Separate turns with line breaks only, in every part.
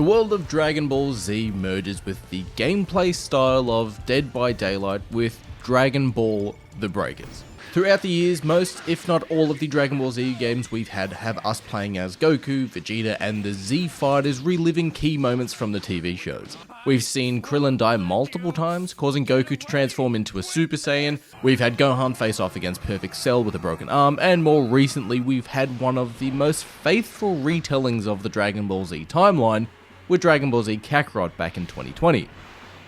The world of Dragon Ball Z merges with the gameplay style of Dead by Daylight with Dragon Ball The Breakers. Throughout the years, most, if not all of the Dragon Ball Z games we've had have us playing as Goku, Vegeta, and the Z fighters reliving key moments from the TV shows. We've seen Krillin die multiple times, causing Goku to transform into a Super Saiyan. We've had Gohan face off against Perfect Cell with a broken arm, and more recently we've had one of the most faithful retellings of the Dragon Ball Z timeline with Dragon Ball Z Kakarot back in 2020.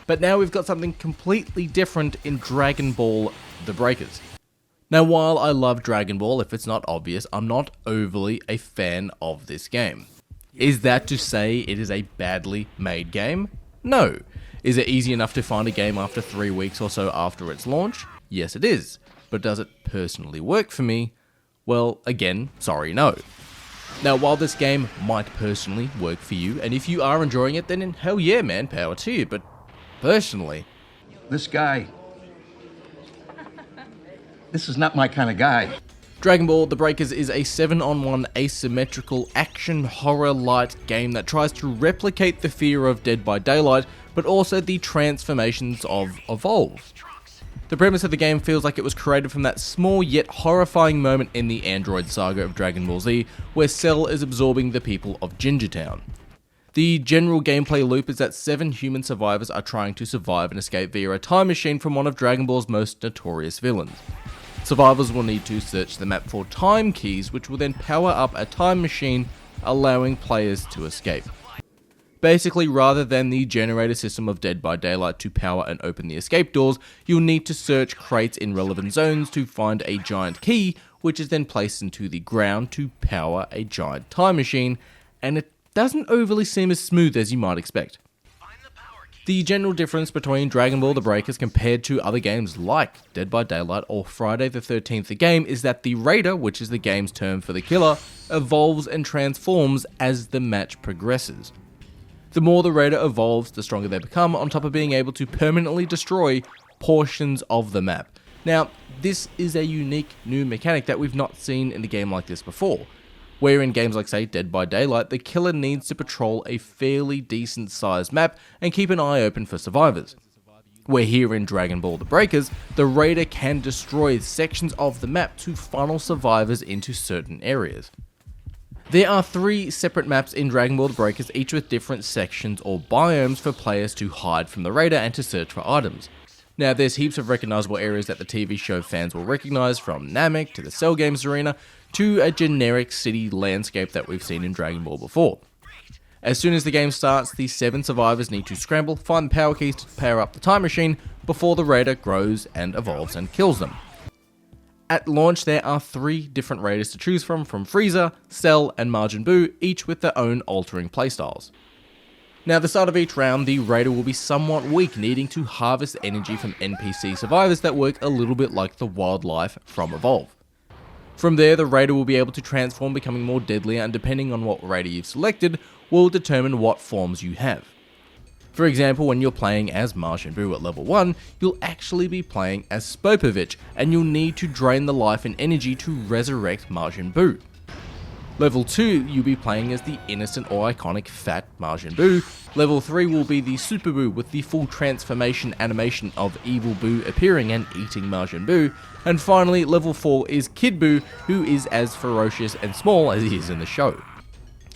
But now we've got something completely different in Dragon Ball The Breakers. Now, while I love Dragon Ball, if it's not obvious, I'm not overly a fan of this game. Is that to say it is a badly made game? No. Is it easy enough to find a game after 3 weeks or so after its launch? Yes, it is. But does it personally work for me? Well, again, sorry, no. Now, while this game might personally work for you, and if you are enjoying it, then hell yeah, man, power to you, but personally,
this is not my kind of guy.
Dragon Ball The Breakers is a 7-on-1 asymmetrical action horror light game that tries to replicate the fear of Dead by Daylight, but also the transformations of Evolve. The premise of the game feels like it was created from that small yet horrifying moment in the Android saga of Dragon Ball Z, where Cell is absorbing the people of Gingertown. The general gameplay loop is that 7 human survivors are trying to survive and escape via a time machine from one of Dragon Ball's most notorious villains. Survivors will need to search the map for time keys, which will then power up a time machine, allowing players to escape. Basically, rather than the generator system of Dead by Daylight to power and open the escape doors, you'll need to search crates in relevant zones to find a giant key, which is then placed into the ground to power a giant time machine, and it doesn't overly seem as smooth as you might expect. The general difference between Dragon Ball The Breakers compared to other games like Dead by Daylight or Friday the 13th the game is that the Raider, which is the game's term for the killer, evolves and transforms as the match progresses. The more the Raider evolves, the stronger they become, on top of being able to permanently destroy portions of the map. Now, this is a unique new mechanic that we've not seen in a game like this before, where in games like, say, Dead by Daylight, the killer needs to patrol a fairly decent sized map and keep an eye open for survivors. Where here in Dragon Ball The Breakers, the Raider can destroy sections of the map to funnel survivors into certain areas. There are 3 separate maps in Dragon Ball The Breakers, each with different sections or biomes for players to hide from the Raider and to search for items. Now, there's heaps of recognisable areas that the TV show fans will recognise, from Namek to the Cell Games Arena, to a generic city landscape that we've seen in Dragon Ball before. As soon as the game starts, the 7 survivors need to scramble, find the power keys to power up the time machine before the Raider grows and evolves and kills them. At launch, there are 3 different Raiders to choose from Frieza, Cell, and Majin Buu, each with their own altering playstyles. Now, at the start of each round, the Raider will be somewhat weak, needing to harvest energy from NPC survivors that work a little bit like the wildlife from Evolve. From there, the Raider will be able to transform, becoming more deadly, and depending on what Raider you've selected, will determine what forms you have. For example, when you're playing as Majin Buu at level 1, you'll actually be playing as Spopovich, and you'll need to drain the life and energy to resurrect Majin Buu. Level 2, you'll be playing as the innocent or iconic fat Majin Buu. Level 3 will be the Super Buu with the full transformation animation of Evil Buu appearing and eating Majin Buu. And finally, level 4 is Kid Buu, who is as ferocious and small as he is in the show.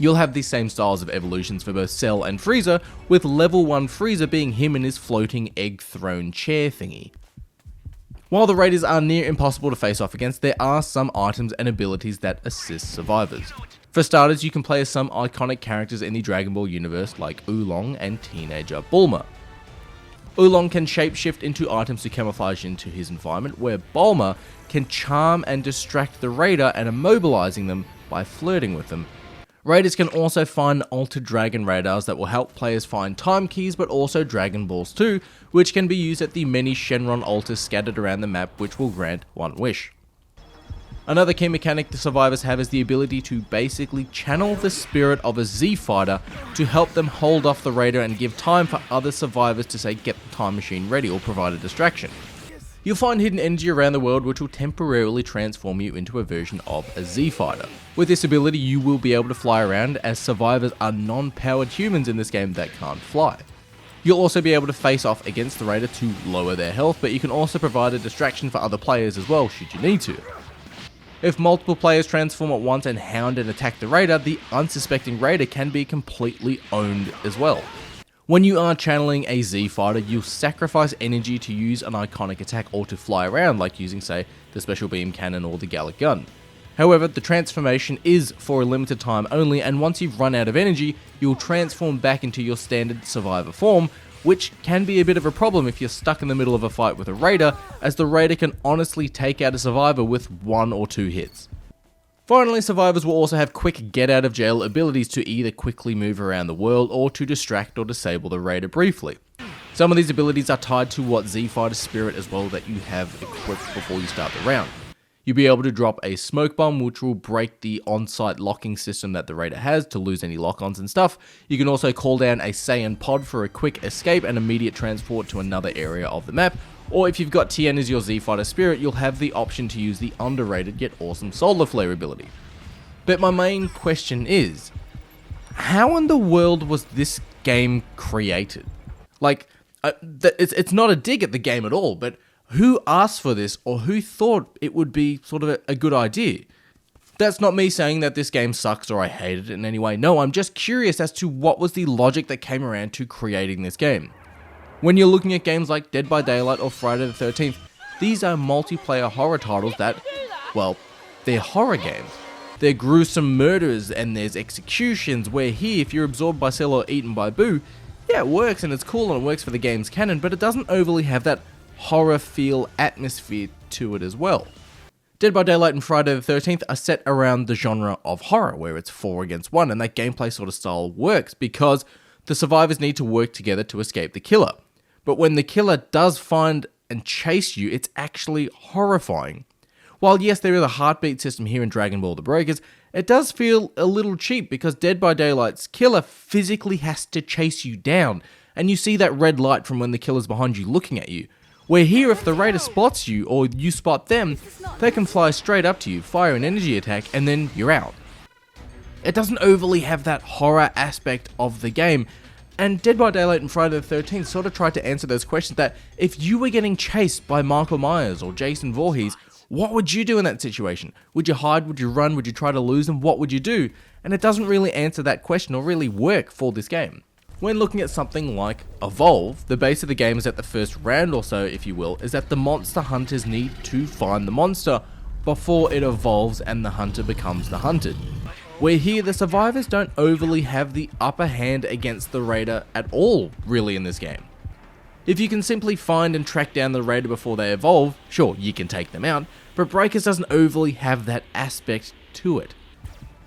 You'll have the same styles of evolutions for both Cell and Frieza, with level 1 Frieza being him in his floating egg throne chair thingy. While the Raiders are near impossible to face off against, there are some items and abilities that assist survivors. For starters, you can play as some iconic characters in the Dragon Ball universe like Oolong and teenager Bulma. Oolong can shapeshift into items to camouflage into his environment, where Bulma can charm and distract the Raider and immobilizing them by flirting with them. Raiders can also find Altered Dragon radars that will help players find time keys, but also Dragon Balls too, which can be used at the many Shenron altars scattered around the map, which will grant one wish. Another key mechanic the survivors have is the ability to basically channel the spirit of a Z fighter to help them hold off the Raider and give time for other survivors to, say, get the time machine ready or provide a distraction. You'll find hidden energy around the world which will temporarily transform you into a version of a Z-Fighter. With this ability you will be able to fly around, as survivors are non-powered humans in this game that can't fly. You'll also be able to face off against the raider to lower their health, but you can also provide a distraction for other players as well should you need to. If multiple players transform at once and hound and attack the raider, the unsuspecting raider can be completely owned as well. When you are channeling a Z-Fighter, you'll sacrifice energy to use an iconic attack or to fly around, like using, say, the Special Beam Cannon or the Gallic Gun. However, the transformation is for a limited time only, and once you've run out of energy, you'll transform back into your standard survivor form, which can be a bit of a problem if you're stuck in the middle of a fight with a raider, as the raider can honestly take out a survivor with 1 or 2 hits. Finally, survivors will also have quick get out of jail abilities to either quickly move around the world or to distract or disable the raider briefly. Some of these abilities are tied to what Z-Fighter spirit as well that you have equipped before you start the round. You'll be able to drop a smoke bomb which will break the on-site locking system that the raider has to lose any lock-ons and stuff. You can also call down a Saiyan pod for a quick escape and immediate transport to another area of the map. Or if you've got Tien as your Z-Fighter spirit, you'll have the option to use the underrated yet awesome solar flare ability. But my main question is, how in the world was this game created? Like, it's not a dig at the game at all, but who asked for this, or who thought it would be sort of a good idea? That's not me saying that this game sucks or I hate it in any way. No, I'm just curious as to what was the logic that came around to creating this game. When you're looking at games like Dead by Daylight or Friday the 13th, these are multiplayer horror titles that, well, they're horror games. They're gruesome murders and there's executions, where here, if you're absorbed by Cell or eaten by Boo, yeah, it works and it's cool and it works for the game's canon, but it doesn't overly have that horror feel atmosphere to it as well. Dead by Daylight and Friday the 13th are set around the genre of horror, where it's 4 against 1, and that gameplay sort of style works because the survivors need to work together to escape the killer. But when the killer does find and chase you, it's actually horrifying. While yes, there is a heartbeat system here in Dragon Ball The Breakers, it does feel a little cheap because Dead by Daylight's killer physically has to chase you down, and you see that red light from when the killer's behind you looking at you. Where here, if the raider spots you, or you spot them, they can fly straight up to you, fire an energy attack, and then you're out. It doesn't overly have that horror aspect of the game, and Dead by Daylight and Friday the 13th sort of tried to answer those questions that if you were getting chased by Michael Myers or Jason Voorhees, what would you do in that situation? Would you hide? Would you run? Would you try to lose them? What would you do? And it doesn't really answer that question or really work for this game. When looking at something like Evolve, the base of the game is at the first round or so, if you will, is that the monster hunters need to find the monster before it evolves and the hunter becomes the hunted. Where here, the survivors don't overly have the upper hand against the raider at all, really, in this game. If you can simply find and track down the raider before they evolve, sure, you can take them out, but Breakers doesn't overly have that aspect to it.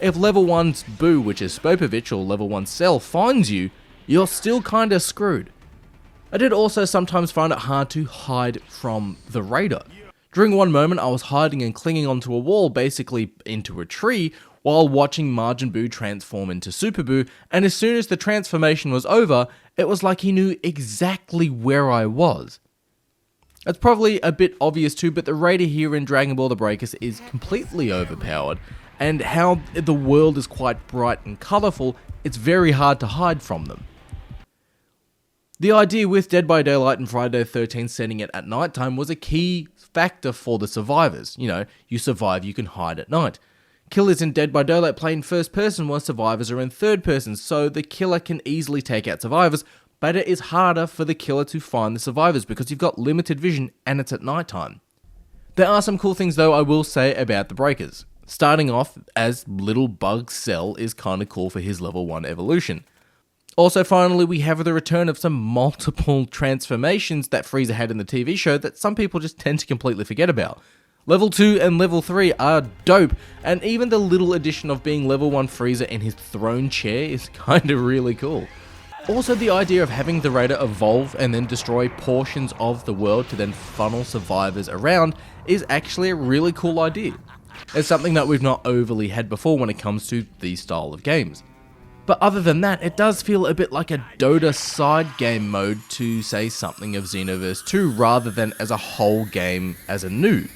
If level 1's Boo, which is Spopovich, or level 1's Cell, finds you, you're still kinda screwed. I did also sometimes find it hard to hide from the raider. During one moment I was hiding and clinging onto a wall, basically into a tree, while watching Majin Buu transform into Super Buu, and as soon as the transformation was over, it was like he knew exactly where I was. It's probably a bit obvious too, but the raider here in Dragon Ball The Breakers is completely overpowered, and how the world is quite bright and colourful, it's very hard to hide from them. The idea with Dead by Daylight and Friday the 13th setting it at nighttime was a key factor for the survivors. You know, you survive, you can hide at night. Killers in Dead by Daylight play in first person while survivors are in third person, so the killer can easily take out survivors, but it is harder for the killer to find the survivors because you've got limited vision and it's at nighttime. There are some cool things though I will say about the Breakers. Starting off as Little Bug Cell is kinda cool for his level 1 evolution. Also, finally, we have the return of some multiple transformations that Frieza had in the TV show that some people just tend to completely forget about. Level 2 and Level 3 are dope, and even the little addition of being Level 1 Frieza in his throne chair is kinda really cool. Also, the idea of having the raider evolve and then destroy portions of the world to then funnel survivors around is actually a really cool idea. It's something that we've not overly had before when it comes to these style of games. But other than that, it does feel a bit like a Dota side game mode to say something of Xenoverse 2 rather than as a whole game as a new.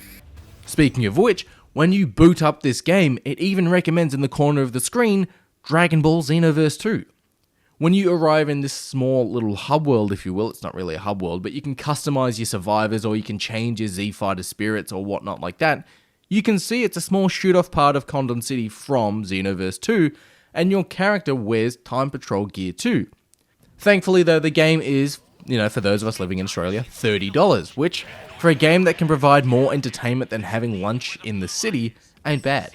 Speaking of which, when you boot up this game, it even recommends in the corner of the screen Dragon Ball Xenoverse 2. When you arrive in this small little hub world, if you will, it's not really a hub world, but you can customize your survivors or you can change your Z-Fighter spirits or whatnot like that, you can see it's a small shoot-off part of Condom City from Xenoverse 2, and your character wears Time Patrol gear too. Thankfully though, the game is, for those of us living in Australia, $30, which, for a game that can provide more entertainment than having lunch in the city, ain't bad.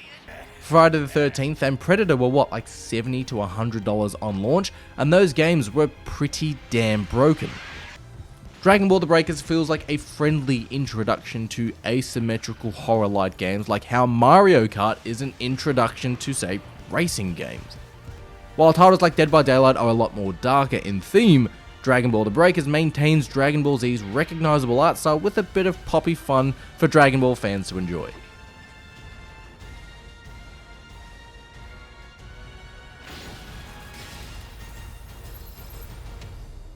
Friday the 13th and Predator were like $70 to $100 on launch, and those games were pretty damn broken. Dragon Ball The Breakers feels like a friendly introduction to asymmetrical horror-light games like how Mario Kart is an introduction to, say, racing games. While titles like Dead by Daylight are a lot more darker in theme, Dragon Ball The Breakers maintains Dragon Ball Z's recognizable art style with a bit of poppy fun for Dragon Ball fans to enjoy.